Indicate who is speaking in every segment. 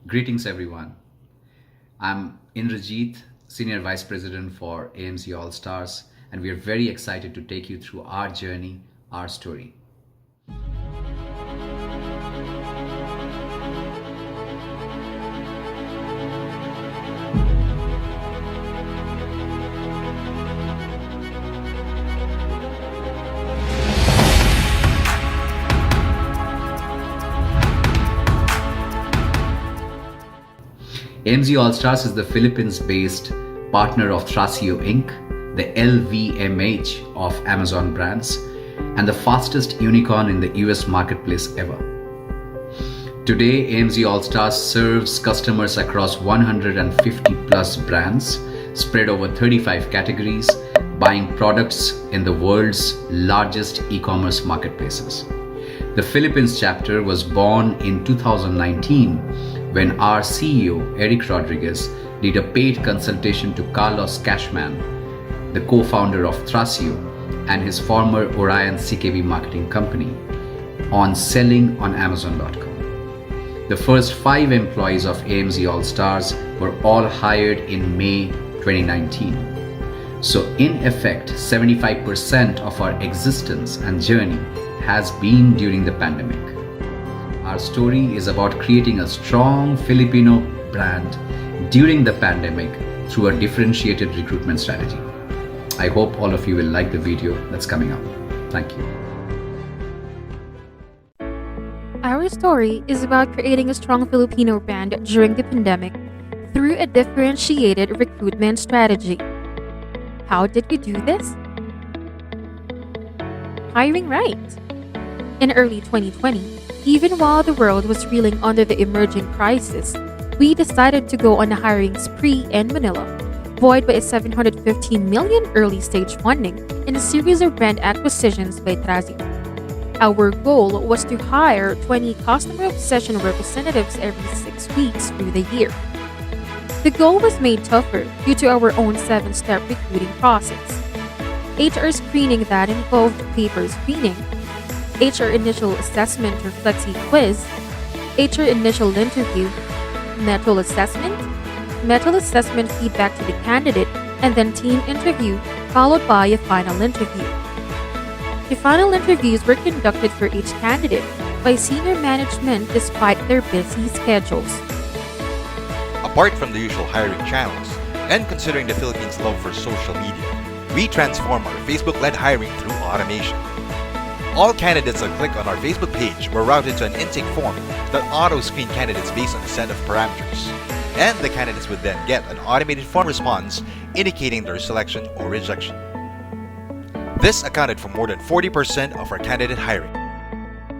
Speaker 1: Greetings, everyone. I'm Indrajeet, Senior Vice President for AMZ Allstars, and we are very excited to take you through our journey, our story. AMZ Allstars is the Philippines-based partner of Thrasio Inc., the LVMH of Amazon brands, and the fastest unicorn in the US marketplace ever. Today, AMZ Allstars serves customers across 150 plus brands spread over 35 categories, buying products in the world's largest e-commerce marketplaces. The Philippines chapter was born in 2019 when our CEO, Eric Rodriguez, did a paid consultation to Carlos Cashman, the co-founder of Thrasio and his former Orion CKB marketing company, on selling on Amazon.com. The first 5 employees of AMZ Allstars were all hired in May 2019. So in effect, 75% of our existence and journey has been during the pandemic. Our story is about creating a strong Filipino brand during the pandemic through a differentiated recruitment strategy. I hope all of you will like the video that's coming up. Thank you.
Speaker 2: Our story is about creating a strong Filipino brand during the pandemic through a differentiated recruitment strategy. How did we do this? Hiring right. In early 2020, even while the world was reeling under the emerging crisis, we decided to go on a hiring spree in Manila, buoyed by a 715 million early-stage funding and a series of brand acquisitions by Thrasio. Our goal was to hire 20 customer obsession representatives every 6 weeks through the year. The goal was made tougher due to our own 7-step recruiting process. HR screening that involved paper screening, HR initial assessment or flexi quiz, HR initial interview, metal assessment feedback to the candidate, and then team interview, followed by a final interview. The final interviews were conducted for each candidate by senior management despite their busy schedules.
Speaker 3: Apart from the usual hiring channels, and considering the Philippines' love for social media, we transform our Facebook-led hiring through automation. All candidates that click on our Facebook page were routed to an intake form that auto-screened candidates based on a set of parameters. And the candidates would then get an automated form response indicating their selection or rejection. This accounted for more than 40% of our candidate hiring.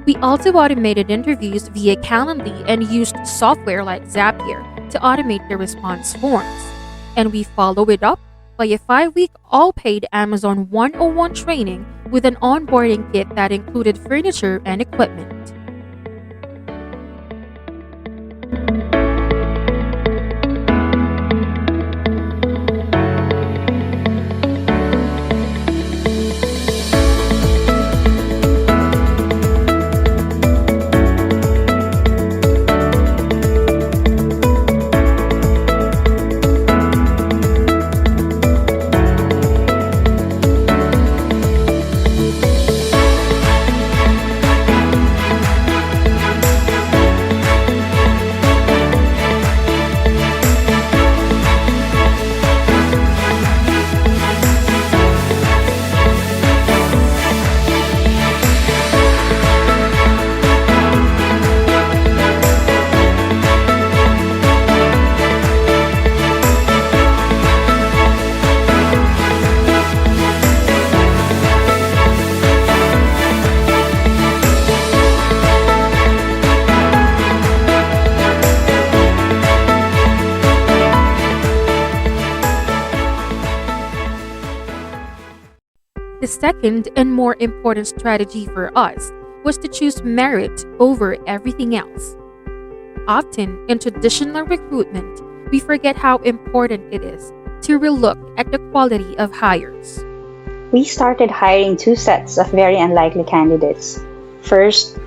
Speaker 2: We also automated interviews via Calendly and used software like Zapier to automate the response forms. And we follow it up by a 5-week all-paid Amazon 101 training with an onboarding kit that included furniture and equipment. The second and more important strategy for us was to choose merit over everything else. Often, in traditional recruitment, we forget how important it is to relook at the quality of hires.
Speaker 4: We started hiring 2 sets of very unlikely candidates. First,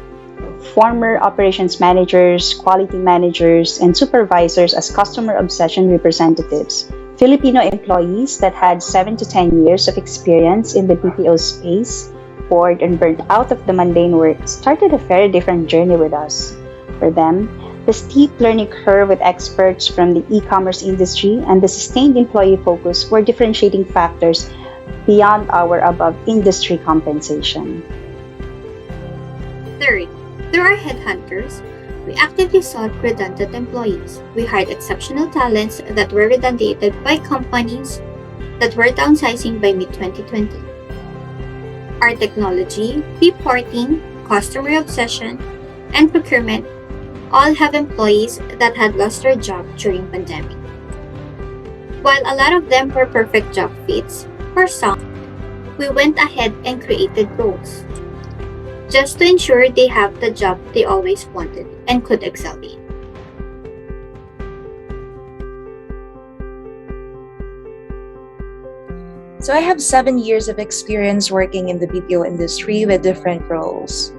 Speaker 4: former operations managers, quality managers, and supervisors as customer obsession representatives. Filipino employees that had 7 to 10 years of experience in the BPO space, bored and burnt out of the mundane work, started a very different journey with us. For them, the steep learning curve with experts from the e-commerce industry and the sustained employee focus were differentiating factors beyond our above industry compensation.
Speaker 5: Third, through our headhunters, we actively sought redundant employees. We hired exceptional talents that were redundated by companies that were downsizing by mid 2020. Our technology, reporting, customer obsession, and procurement all have employees that had lost their job during pandemic. While a lot of them were perfect job fits, for some, we went ahead and created roles just to ensure they have the job they always wanted and could excel in.
Speaker 6: So I have 7 years of experience working in the BPO industry with different roles.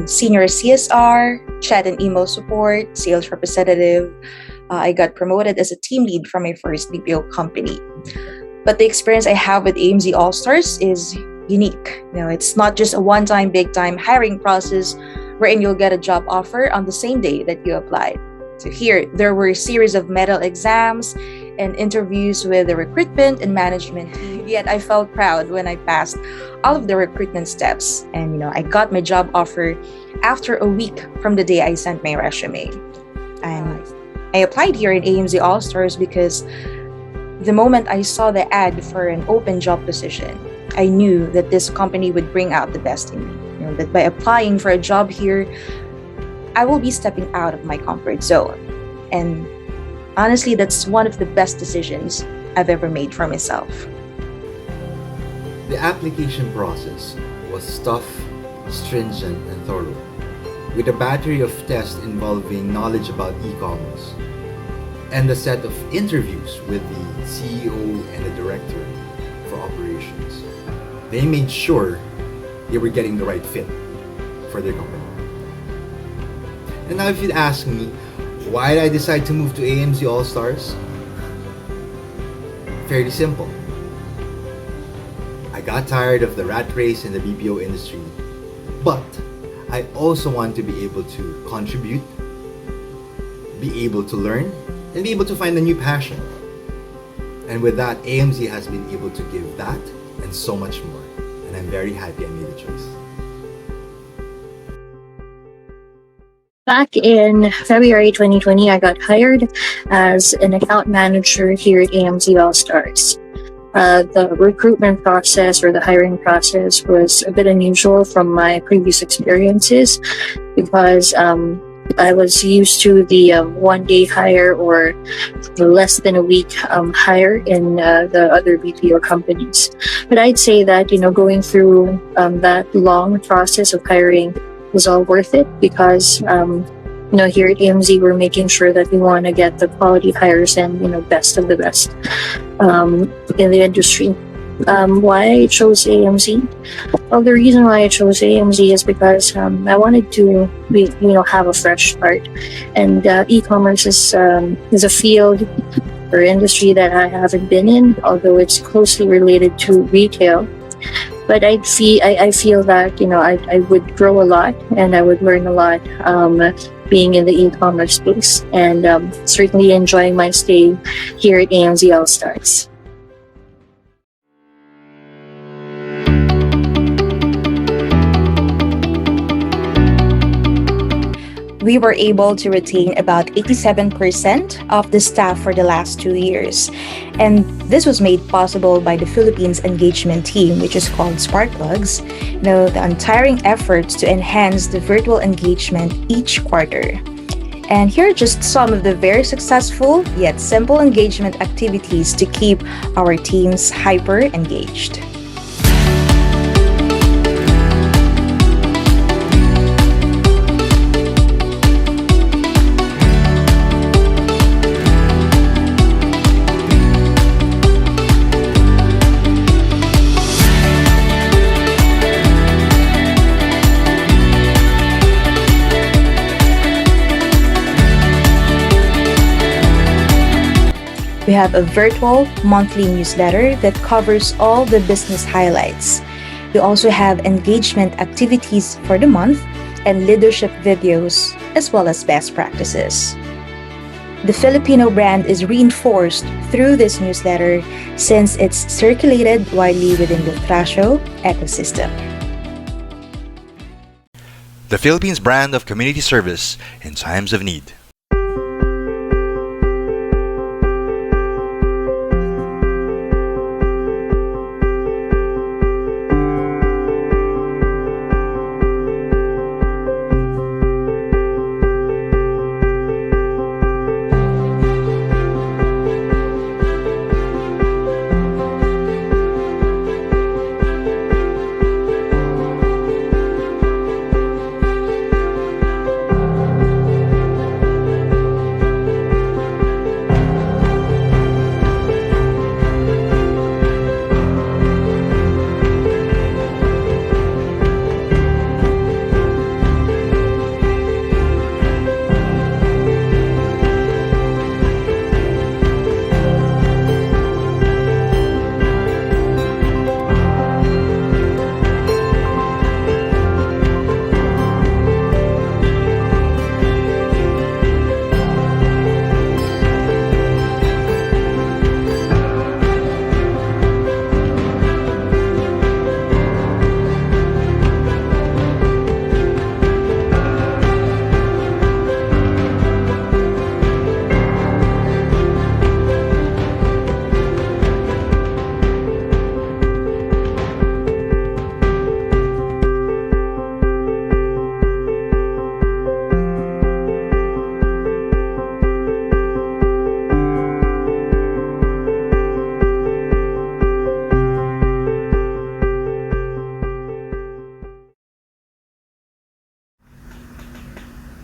Speaker 6: Senior CSR, chat and email support, sales representative. I got promoted as a team lead from my first BPO company. But the experience I have with AMZ Allstars is unique. It's not just a one-time, big-time hiring process wherein you'll get a job offer on the same day that you applied. So here, there were a series of medal exams and interviews with the recruitment and management team. Yet I felt proud when I passed all of the recruitment steps. And I got my job offer after a week from the day I sent my resume. And I applied here in AMZ Allstars because the moment I saw the ad for an open job position, I knew that this company would bring out the best in me. That by applying for a job here, I will be stepping out of my comfort zone. And honestly, that's one of the best decisions I've ever made for myself.
Speaker 7: The application process was tough, stringent, and thorough, with a battery of tests involving knowledge about e-commerce, and a set of interviews with the CEO and the director for operations. They made sure they were getting the right fit for their company. And now if you'd ask me, why did I decide to move to AMZ Allstars? Fairly simple. I got tired of the rat race in the BPO industry, but I also want to be able to contribute, be able to learn, and be able to find a new passion. And with that, AMZ has been able to give that and so much more. And I'm very happy I made the choice.
Speaker 8: Back in February 2020, I got hired as an account manager here at AMZ Allstars. The recruitment process or the hiring process was a bit unusual from my previous experiences because I was used to the one-day hire or less than a week hire in the other BPO companies. But I'd say that, going through that long process of hiring was all worth it because, here at AMZ, we're making sure that we want to get the quality hires and, best of the best in the industry. Why I chose AMZ? Well, the reason why I chose AMZ is because I wanted to have a fresh start, and e-commerce is a field or industry that I haven't been in, although it's closely related to retail. But I feel that I would grow a lot and I would learn a lot being in the e-commerce space, and certainly enjoying my stay here at AMZ Allstars.
Speaker 6: We were able to retain about 87% of the staff for the last 2 years. And this was made possible by the Philippines engagement team, which is called Sparkplugs. The untiring efforts to enhance the virtual engagement each quarter. And here are just some of the very successful yet simple engagement activities to keep our teams hyper engaged. We have a virtual monthly newsletter that covers all the business highlights. We also have engagement activities for the month and leadership videos, as well as best practices. The Filipino brand is reinforced through this newsletter since it's circulated widely within the Thrasio ecosystem.
Speaker 3: The Philippines brand of community service in times of need.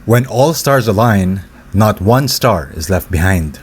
Speaker 9: When all stars align, not one star is left behind.